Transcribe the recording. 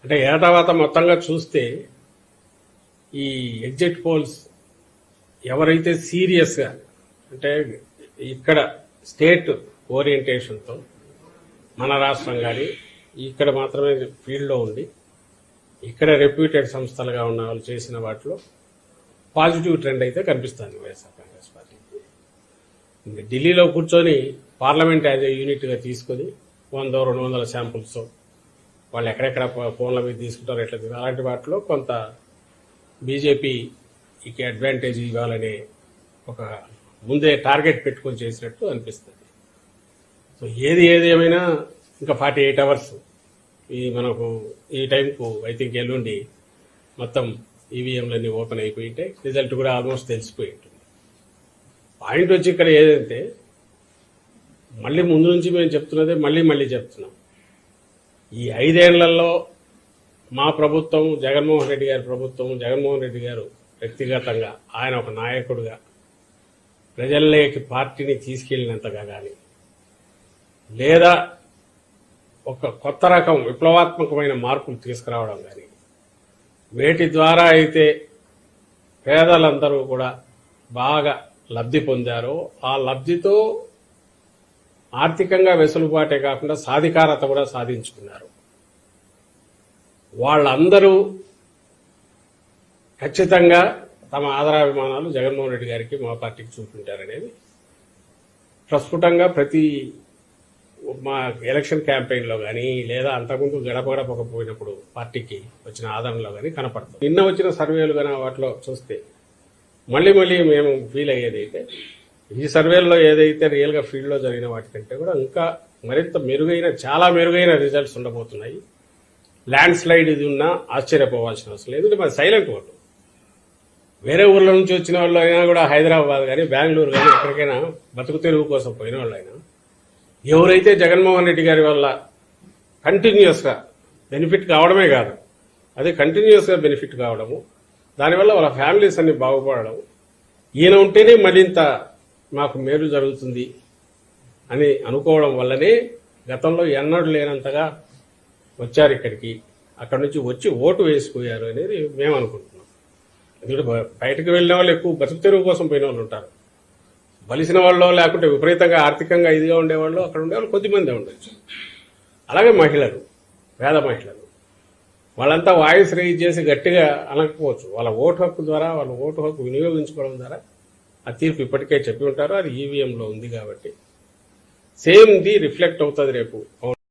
అంటే ఏటవాత మొత్తంగా చూస్తే ఈ ఎగ్జిట్ పోల్స్ ఎవరైతే సీరియస్గా అంటే ఇక్కడ స్టేట్ ఓరియంటేషన్తో మన రాష్ట్రం కానీ ఇక్కడ మాత్రమే ఫీల్డ్లో ఉండి ఇక్కడ రెప్యూటెడ్ సంస్థలుగా ఉన్న వాళ్ళు చేసిన వాటిలో పాజిటివ్ ట్రెండ్ అయితే కనిపిస్తుంది వైఎస్ఆర్ కాంగ్రెస్ పార్టీకి. ఢిల్లీలో కూర్చొని పార్లమెంట్ యాజ్ ఏ యూనిట్గా తీసుకొని 100-200 శాంపుల్స్ వాళ్ళు ఎక్కడెక్కడ ఫోన్ల మీద తీసుకుంటారో ఎట్లా అలాంటి వాటిలో కొంత బీజేపీకి అడ్వాంటేజ్ ఇవ్వాలనే ఒక ముందే టార్గెట్ పెట్టుకొని చేసినట్టు అనిపిస్తుంది. సో ఏది ఏమైనా ఇంకా 48 అవర్స్ మనకు ఈ టైంకు ఐ థింక్ ఎల్లుండి మొత్తం ఈవీఎంలన్నీ ఓపెన్ అయిపోయింటే రిజల్ట్ కూడా ఆల్మోస్ట్ తెలిసిపోయి ఉంటుంది. పాయింట్ వచ్చి ఇక్కడ ఏదంటే మళ్ళీ ముందు నుంచి మేము చెప్తున్నదే మళ్ళీ చెప్తున్నాం. ఈ 5 ఏళ్లలో మా ప్రభుత్వం, జగన్మోహన్ రెడ్డి గారి ప్రభుత్వం, జగన్మోహన్ రెడ్డి గారు వ్యక్తిగతంగా ఆయన ఒక నాయకుడిగా ప్రజల్లోకి పార్టీని తీసుకెళ్లినంతగా కానీ లేదా ఒక కొత్త రకం విప్లవాత్మకమైన మార్పులు తీసుకురావడం కానీ వేటి ద్వారా అయితే పేదలందరూ కూడా బాగా లబ్ధి పొందారో ఆ లబ్ధితో ఆర్థికంగా వెసులుబాటే కాకుండా సాధికారత కూడా సాధించుకున్నారు. వాళ్ళందరూ ఖచ్చితంగా తమ ఆదరాభిమానాలు జగన్మోహన్ రెడ్డి గారికి మా పార్టీకి చూపించారనేది ప్రస్ఫుటంగా ప్రతి మా ఎలక్షన్ క్యాంపెయిన్లో కానీ లేదా అంతకుముందు గడపకపోయినప్పుడు పార్టీకి వచ్చిన ఆదరణలో కానీ కనపడుతుంది. నిన్న వచ్చిన సర్వేలు కానీ వాటిలో చూస్తే మళ్ళీ మేము ఫీల్ అయ్యేది అయితే ఈ సర్వేల్లో ఏదైతే రియల్గా ఫీల్డ్లో జరిగిన వాటికంటే కూడా ఇంకా మరింత మెరుగైన, చాలా మెరుగైన రిజల్ట్స్ ఉండబోతున్నాయి. ల్యాండ్ స్లైడ్ ఇది ఉన్నా ఆశ్చర్యపోవాల్సిన అవసరం లేదు. ఇది మరి సైలెంట్ ఓటు. వేరే ఊర్ల నుంచి వచ్చిన వాళ్ళు అయినా కూడా హైదరాబాద్ కానీ బెంగళూరు కానీ ఎక్కడికైనా బతుకు తెరువు కోసం పోయిన వాళ్ళు అయినా ఎవరైతే జగన్మోహన్ రెడ్డి గారి వల్ల కంటిన్యూస్గా బెనిఫిట్ కావడమే కాదు, అది కంటిన్యూస్గా బెనిఫిట్ కావడము, దానివల్ల వాళ్ళ ఫ్యామిలీస్ అన్ని బాగుపడడం, ఈయన ఉంటేనే మరింత మాకు మేలు జరుగుతుంది అని అనుకోవడం వల్లనే గతంలో ఎన్నడూ లేనంతగా వచ్చారు ఇక్కడికి. అక్కడి నుంచి వచ్చి ఓటు వేసిపోయారు అనేది మేము అనుకుంటున్నాం. ఎందుకంటే బయటకు వెళ్ళిన వాళ్ళు ఎక్కువ బతుకు తెరువు కోసం పోయిన వాళ్ళు ఉంటారు. బలిసిన వాళ్ళు లేకుంటే విపరీతంగా ఆర్థికంగా ఇదిగా ఉండేవాళ్ళు అక్కడ ఉండేవాళ్ళు కొద్దిమందే ఉండొచ్చు. అలాగే మహిళలు, పేద మహిళలు, వాళ్ళంతా వాయిస్ రైజ్ చేసి గట్టిగా అనకపోవచ్చు. వాళ్ళ ఓటు హక్కు ద్వారా, వాళ్ళ ఓటు హక్కు వినియోగించుకోవడం ద్వారా ఆ తీర్పు ఇప్పటికే చెప్పి ఉంటారు. అది ఈవీఎంలో ఉంది కాబట్టి సేమ్ ది రిఫ్లెక్ట్ అవుతుంది రేపు.